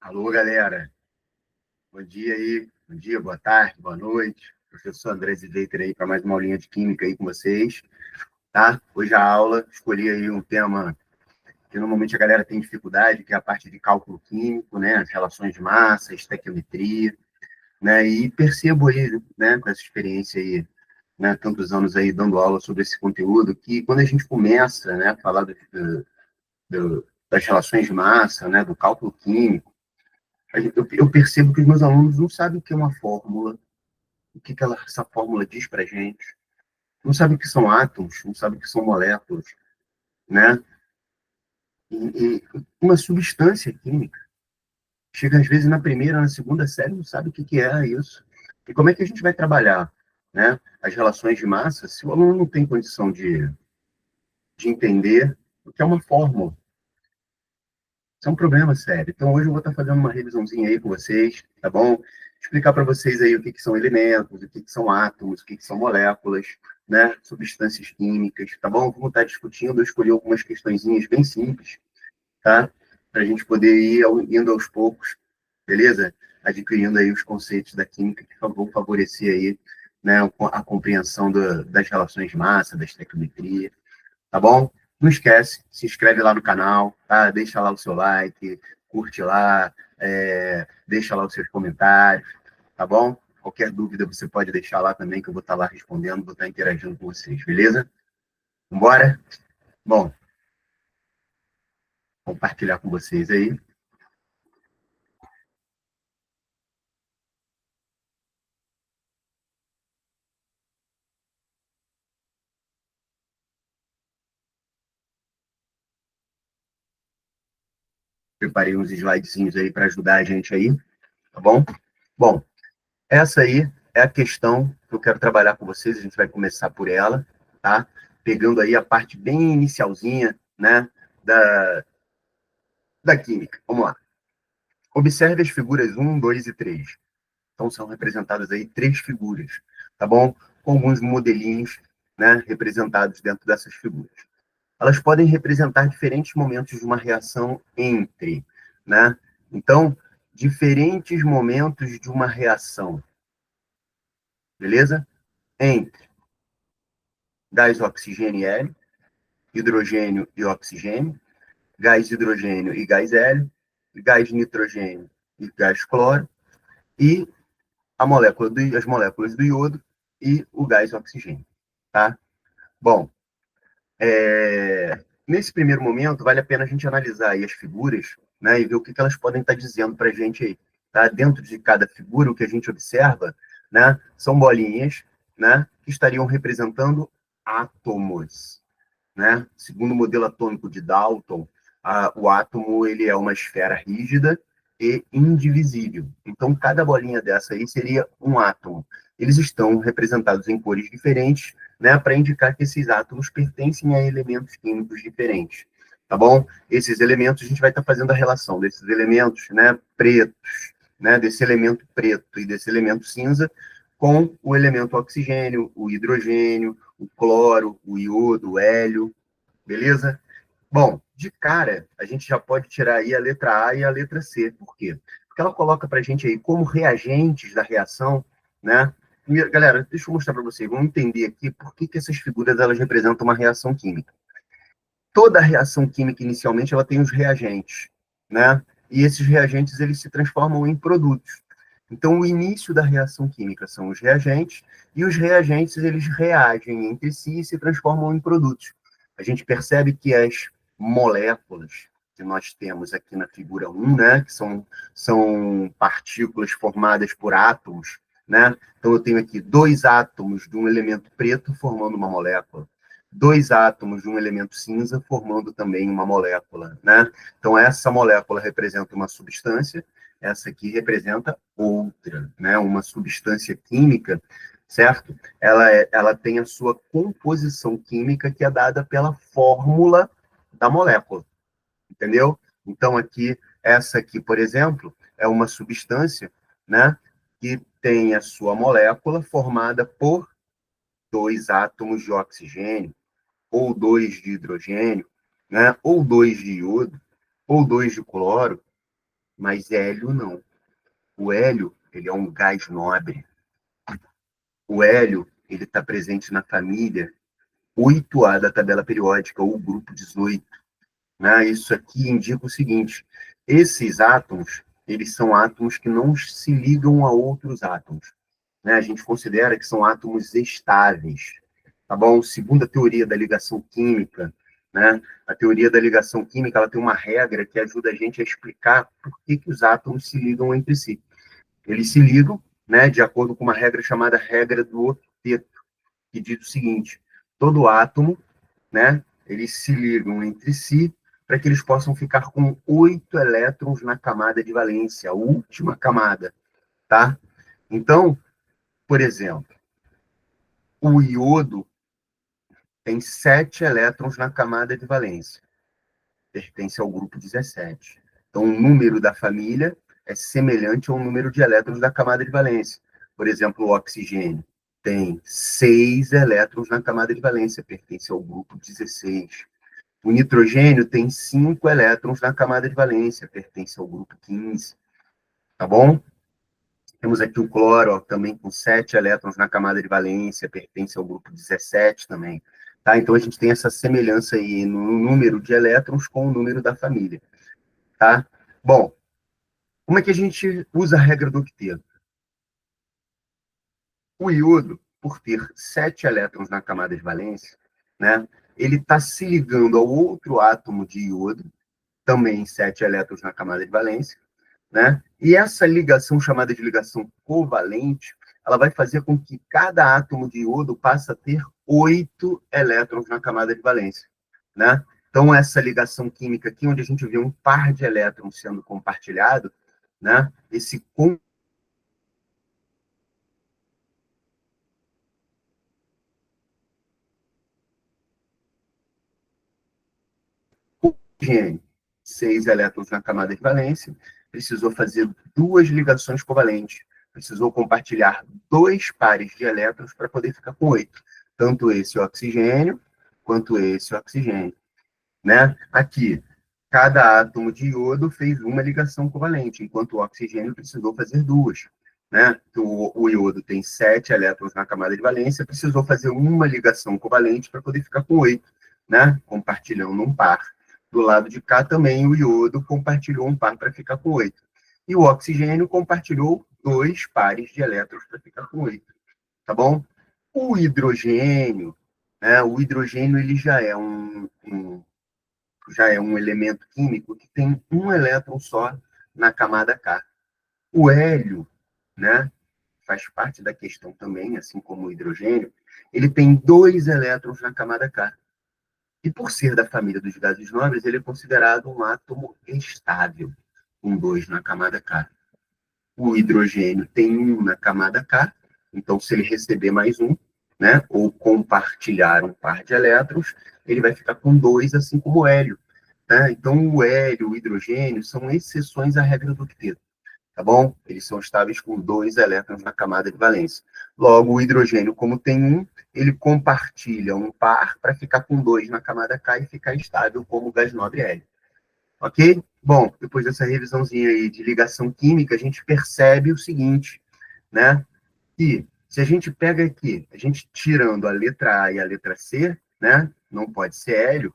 Alô, galera. Bom dia aí. Bom dia, boa tarde, boa noite. Professor André Zideiter aí para mais uma aulinha de química aí com vocês, tá? Hoje a aula, escolhi aí um tema que normalmente a galera tem dificuldade, que é a parte de cálculo químico, né? As relações de massa, estequiometria, né? E percebo aí, né, com essa experiência aí, né, tantos anos aí dando aula sobre esse conteúdo, que quando a gente começa, né, a falar das relações de massa, né, do cálculo químico, eu percebo que os meus alunos não sabem o que é uma fórmula, o que essa fórmula diz para a gente, não sabem o que são átomos, não sabem o que são moléculas, né? E uma substância química chega às vezes na primeira, na segunda série, não sabe o que é isso. E como é que a gente vai trabalhar, né, as relações de massa se o aluno não tem condição de entender o que é uma fórmula? Isso é um problema sério. Então, hoje eu vou estar fazendo uma revisãozinha aí com vocês, tá bom? Explicar para vocês aí o que são elementos, o que são átomos, o que são moléculas, né? Substâncias químicas, tá bom? Vamos estar discutindo, eu escolhi algumas questõezinhas bem simples, tá? Para a gente poder ir indo aos poucos, beleza? Adquirindo aí os conceitos da química que vão favorecer aí, né, a compreensão das relações de massa, da estequiometria, tá bom? Não esquece, se inscreve lá no canal, tá? Deixa lá o seu like, curte lá, deixa lá os seus comentários, tá bom? Qualquer dúvida você pode deixar lá também, que eu vou estar lá respondendo, vou estar interagindo com vocês, beleza? Vambora? Bom, compartilhar com vocês aí. Preparei uns slidezinhos aí para ajudar a gente aí, tá bom? Bom, essa aí é a questão que eu quero trabalhar com vocês, a gente vai começar por ela, tá? Pegando aí a parte bem inicialzinha, né, da química. Vamos lá. Observe as figuras um, 2 e 3. Então, são representadas aí três figuras, tá bom? Com alguns modelinhos, né, representados dentro dessas figuras. Elas podem representar diferentes momentos de uma reação entre, né? Então, diferentes momentos de uma reação, beleza? Entre gás oxigênio e hélio, hidrogênio e oxigênio, gás hidrogênio e gás hélio, gás nitrogênio e gás cloro, e as moléculas do iodo e o gás oxigênio, tá? Bom, nesse primeiro momento, vale a pena a gente analisar aí as figuras, né, e ver o que elas podem estar dizendo para a gente aí, tá? Dentro de cada figura, o que a gente observa, né, são bolinhas, né, que estariam representando átomos, né? Segundo o modelo atômico de Dalton, o átomo ele é uma esfera rígida e indivisível. Então, cada bolinha dessa aí seria um átomo. Eles estão representados em cores diferentes, né, para indicar que esses átomos pertencem a elementos químicos diferentes. Tá bom? Esses elementos, a gente vai estar fazendo a relação desses elementos, né, pretos, né, desse elemento preto e desse elemento cinza, com o elemento oxigênio, o hidrogênio, o cloro, o iodo, o hélio, beleza? Bom, de cara, a gente já pode tirar aí a letra A e a letra C. Por quê? Porque ela coloca para a gente aí como reagentes da reação, né? E, galera, deixa eu mostrar para vocês, vamos entender aqui por que essas figuras elas representam uma reação química. Toda reação química, inicialmente, ela tem os reagentes, né? E esses reagentes, eles se transformam em produtos. Então, o início da reação química são os reagentes, e os reagentes, eles reagem entre si e se transformam em produtos. A gente percebe que as moléculas que nós temos aqui na figura um, né, que são partículas formadas por átomos, né? Então, eu tenho aqui dois átomos de um elemento preto formando uma molécula, dois átomos de um elemento cinza formando também uma molécula, né? Então, essa molécula representa uma substância, essa aqui representa outra, né? Uma substância química, certo? Ela tem a sua composição química que é dada pela fórmula da molécula, entendeu? Então, aqui, essa aqui, por exemplo, é uma substância, né? Que tem a sua molécula formada por dois átomos de oxigênio, ou dois de hidrogênio, né? Ou dois de iodo, ou dois de cloro, mas hélio não. O hélio, ele é um gás nobre. O hélio, ele está presente na família 8A da tabela periódica, ou grupo 18. Né? Isso aqui indica o seguinte: esses átomos, eles são átomos que não se ligam a outros átomos. Né? A gente considera que são átomos estáveis. Tá bom? Segundo a teoria da ligação química, né? A teoria da ligação química, ela tem uma regra que ajuda a gente a explicar por que os átomos se ligam entre si. Eles se ligam, né, de acordo com uma regra chamada regra do octeto, que diz o seguinte: todo átomo, né, eles se ligam entre si para que eles possam ficar com 8 elétrons na camada de valência, a última camada, tá? Então, por exemplo, o iodo tem 7 elétrons na camada de valência, pertence ao grupo 17. Então, o número da família é semelhante ao número de elétrons da camada de valência. Por exemplo, o oxigênio tem 6 elétrons na camada de valência, pertence ao grupo 16. O nitrogênio tem 5 elétrons na camada de valência, pertence ao grupo 15. Tá bom? Temos aqui o cloro, ó, também com 7 elétrons na camada de valência, pertence ao grupo 17 também. Tá? Então, a gente tem essa semelhança aí no número de elétrons com o número da família. Tá? Bom, como é que a gente usa a regra do octeto? O iodo, por ter 7 elétrons na camada de valência, né, ele está se ligando ao outro átomo de iodo, também 7 elétrons na camada de valência, né? E essa ligação, chamada de ligação covalente, ela vai fazer com que cada átomo de iodo passe a ter 8 elétrons na camada de valência, né? Então, essa ligação química aqui, onde a gente vê um par de elétrons sendo compartilhado, né? Esse oxigênio, 6 elétrons na camada de valência, precisou fazer 2 ligações covalentes, precisou compartilhar 2 pares de elétrons para poder ficar com 8. Tanto esse oxigênio, quanto esse oxigênio. Né? Aqui, cada átomo de iodo fez uma ligação covalente, enquanto o oxigênio precisou fazer 2. Né? O iodo tem 7 elétrons na camada de valência, precisou fazer uma ligação covalente para poder ficar com 8, né? Compartilhando um par. Do lado de cá também o iodo compartilhou um par para ficar com 8. E o oxigênio compartilhou 2 pares de elétrons para ficar com 8. Tá bom? O hidrogênio, né? O hidrogênio ele já é um elemento químico que tem um elétron só na camada K. O hélio, né, faz parte da questão também, assim como o hidrogênio, ele tem 2 elétrons na camada K. E por ser da família dos gases nobres, ele é considerado um átomo estável, com 2 na camada K. O hidrogênio tem 1 na camada K, então se ele receber mais um, né, ou compartilhar um par de elétrons, ele vai ficar com 2, assim como o hélio. Tá? Então, o hélio, o hidrogênio são exceções à regra do octeto, tá bom? Eles são estáveis com 2 elétrons na camada de valência. Logo, o hidrogênio, como tem um, ele compartilha um par para ficar com 2 na camada K e ficar estável como o gás nobre hélio. Ok? Bom, depois dessa revisãozinha aí de ligação química, a gente percebe o seguinte, né? Que se a gente pega aqui, a gente tirando a letra A e a letra C, né? Não pode ser hélio,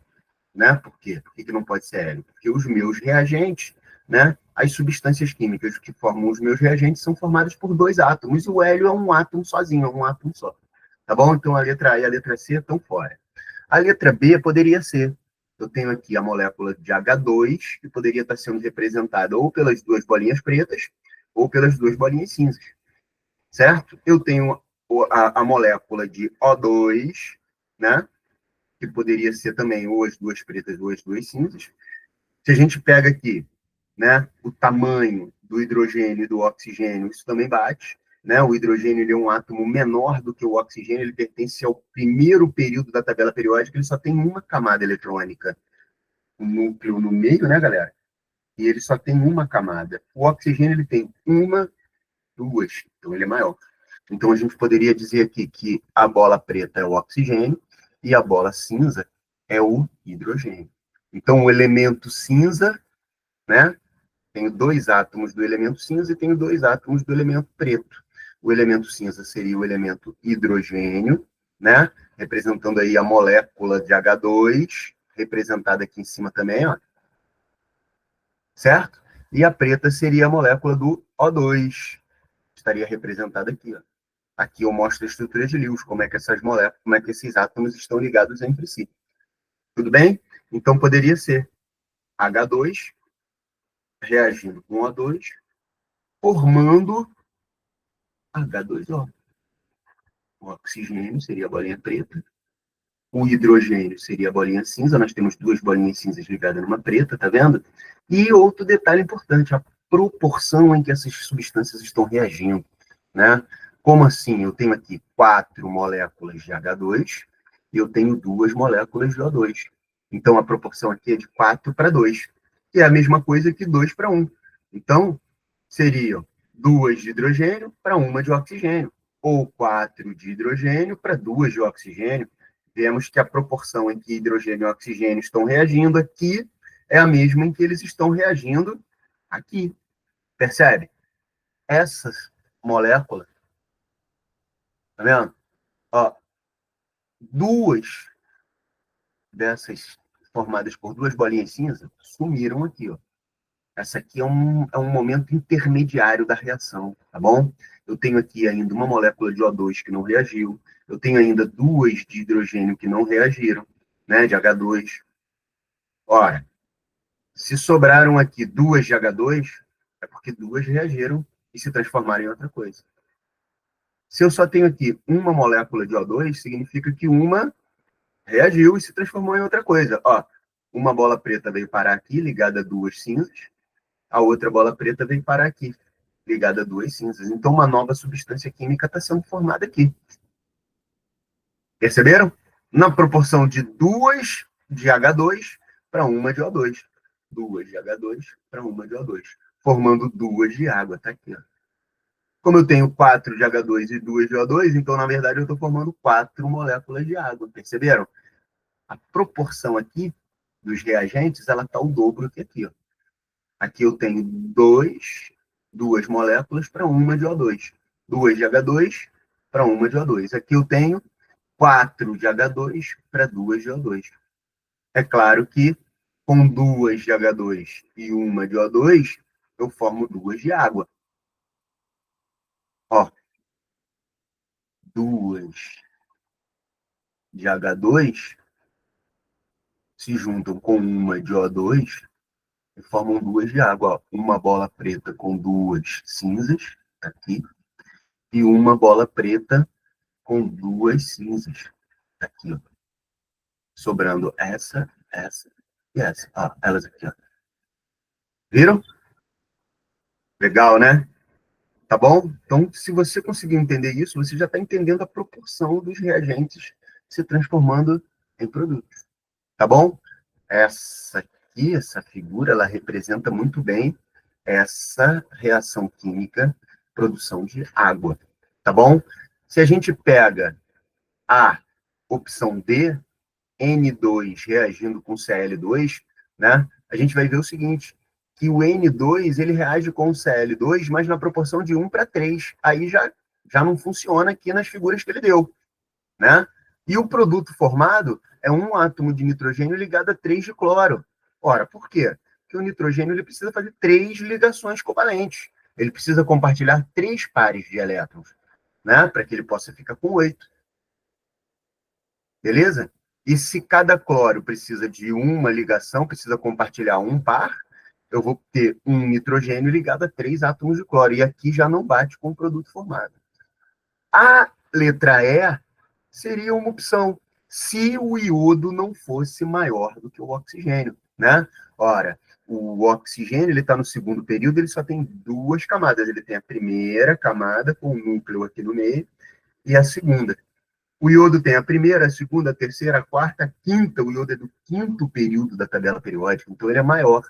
né? Por quê? Por que não pode ser hélio? Porque os meus reagentes, né? As substâncias químicas que formam os meus reagentes são formadas por 2 átomos, e o hélio é um átomo sozinho, é um átomo só. Tá bom? Então a letra A e a letra C estão fora. A letra B poderia ser. Eu tenho aqui a molécula de H2, que poderia estar sendo representada ou pelas 2 bolinhas pretas, ou pelas 2 bolinhas cinzas. Certo? Eu tenho a molécula de O2, né? Que poderia ser também ou as 2 pretas ou as 2 cinzas. Se a gente pega aqui, né, o tamanho do hidrogênio e do oxigênio, isso também bate. Né? O hidrogênio ele é um átomo menor do que o oxigênio, ele pertence ao primeiro período da tabela periódica, ele só tem uma camada eletrônica, um núcleo no meio, né, galera? E ele só tem uma camada. O oxigênio ele tem uma, 2, então ele é maior. Então a gente poderia dizer aqui que a bola preta é o oxigênio e a bola cinza é o hidrogênio. Então o elemento cinza, né, Tenho 2 átomos do elemento cinza e tenho 2 átomos do elemento preto. O elemento cinza seria o elemento hidrogênio, né? Representando aí a molécula de H2, representada aqui em cima também, ó. Certo? E a preta seria a molécula do O2. Estaria representada aqui, ó. Aqui eu mostro a estrutura de Lewis, como é que essas moléculas, como é que esses átomos estão ligados entre si. Tudo bem? Então poderia ser H2 reagindo com O2, formando H2O. O oxigênio seria a bolinha preta, o hidrogênio seria a bolinha cinza, nós temos 2 bolinhas cinzas ligadas numa preta, tá vendo? E outro detalhe importante, a proporção em que essas substâncias estão reagindo, né? Como assim? Eu tenho aqui 4 moléculas de H2 e eu tenho 2 moléculas de O2. Então, a proporção aqui é de 4 para 2, que é a mesma coisa que 2 para 1. Então, seriam 2 de hidrogênio para 1 de oxigênio, ou 4 de hidrogênio para 2 de oxigênio. Vemos que a proporção em que hidrogênio e oxigênio estão reagindo aqui é a mesma em que eles estão reagindo aqui. Percebe? Essas moléculas, tá vendo? Ó, 2 dessas formadas por 2 bolinhas cinza sumiram aqui, ó. Essa aqui é um momento intermediário da reação, tá bom? Eu tenho aqui ainda uma molécula de O2 que não reagiu, eu tenho ainda 2 de hidrogênio que não reagiram, né, de H2. Ora, se sobraram aqui 2 de H2, é porque 2 reagiram e se transformaram em outra coisa. Se eu só tenho aqui uma molécula de O2, significa que uma reagiu e se transformou em outra coisa. Ó, uma bola preta veio parar aqui, ligada a 2 cinzas, a outra bola preta veio parar aqui, ligada a 2 cinzas. Então, uma nova substância química está sendo formada aqui. Perceberam? Na proporção de 2 de H2 para 1 de O2. 2 de H2 para 1 de O2. Formando 2 de água. Tá aqui, ó. Como eu tenho 4 de H2 e 2 de O2, então, na verdade, eu estou formando 4 moléculas de água. Perceberam? A proporção aqui dos reagentes, ela está o dobro que aqui, ó. Aqui eu tenho 2 moléculas para 1 de O2. 2 de H2 para 1 de O2. Aqui eu tenho 4 de H2 para 2 de O2. É claro que com 2 de H2 e 1 de O2, eu formo 2 de água. Ó, 2 de H2 se juntam com 1 de O2 e formam 2 de água. Ó, uma bola preta com 2 cinzas, aqui, e uma bola preta com 2 cinzas, aqui, ó. Sobrando essa e essa. Ó, elas aqui, ó. Viram? Legal, né? Tá bom? Então, se você conseguir entender isso, você já está entendendo a proporção dos reagentes se transformando em produtos. Tá bom? Essa aqui, essa figura, ela representa muito bem essa reação química, produção de água. Tá bom? Se a gente pega a opção D, N2 reagindo com Cl2, né? A gente vai ver o seguinte, que o N2 ele reage com o Cl2, mas na proporção de 1 para 3. Aí já não funciona aqui nas figuras que ele deu, né? E o produto formado é um átomo de nitrogênio ligado a 3 de cloro. Ora, por quê? Porque o nitrogênio ele precisa fazer 3 ligações covalentes. Ele precisa compartilhar 3 pares de elétrons, né? Para que ele possa ficar com 8. Beleza? E se cada cloro precisa de uma ligação, precisa compartilhar um par, eu vou ter um nitrogênio ligado a 3 átomos de cloro. E aqui já não bate com o produto formado. A letra E seria uma opção, se o iodo não fosse maior do que o oxigênio, né? Ora, o oxigênio, ele está no segundo período, ele só tem 2 camadas. Ele tem a primeira camada, com o núcleo aqui no meio, e a segunda. O iodo tem a primeira, a segunda, a terceira, a quarta, a quinta. O iodo é do quinto período da tabela periódica, então ele é maior,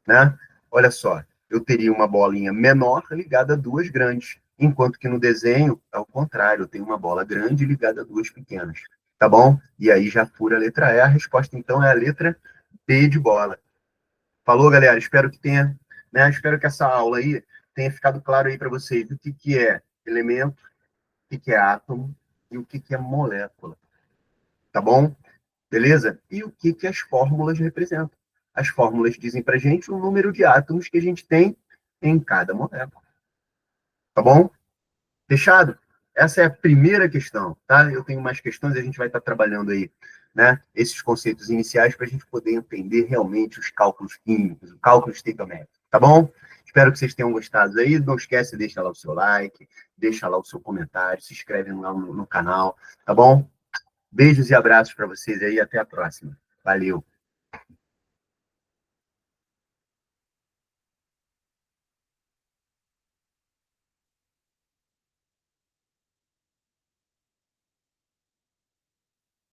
né? Olha só, eu teria uma bolinha menor ligada a 2 grandes, enquanto que no desenho é o contrário, eu tenho uma bola grande ligada a 2 pequenas, tá bom? E aí já fura a letra E, a resposta então é a letra B de bola. Falou, galera? Espero que tenha né? Espero que essa aula aí tenha ficado claro aí para vocês o que é elemento, o que é átomo e o que é molécula, tá bom? Beleza? E o que as fórmulas representam. As fórmulas dizem para a gente o número de átomos que a gente tem em cada molécula, tá bom? Fechado? Essa é a primeira questão, tá? Eu tenho mais questões e a gente vai estar trabalhando aí, né? Esses conceitos iniciais para a gente poder entender realmente os cálculos químicos, o cálculo estequiométrico, tá bom? Espero que vocês tenham gostado aí. Não esquece de deixar lá o seu like, deixa lá o seu comentário, se inscreve no canal, tá bom? Beijos e abraços para vocês aí. Até a próxima. Valeu!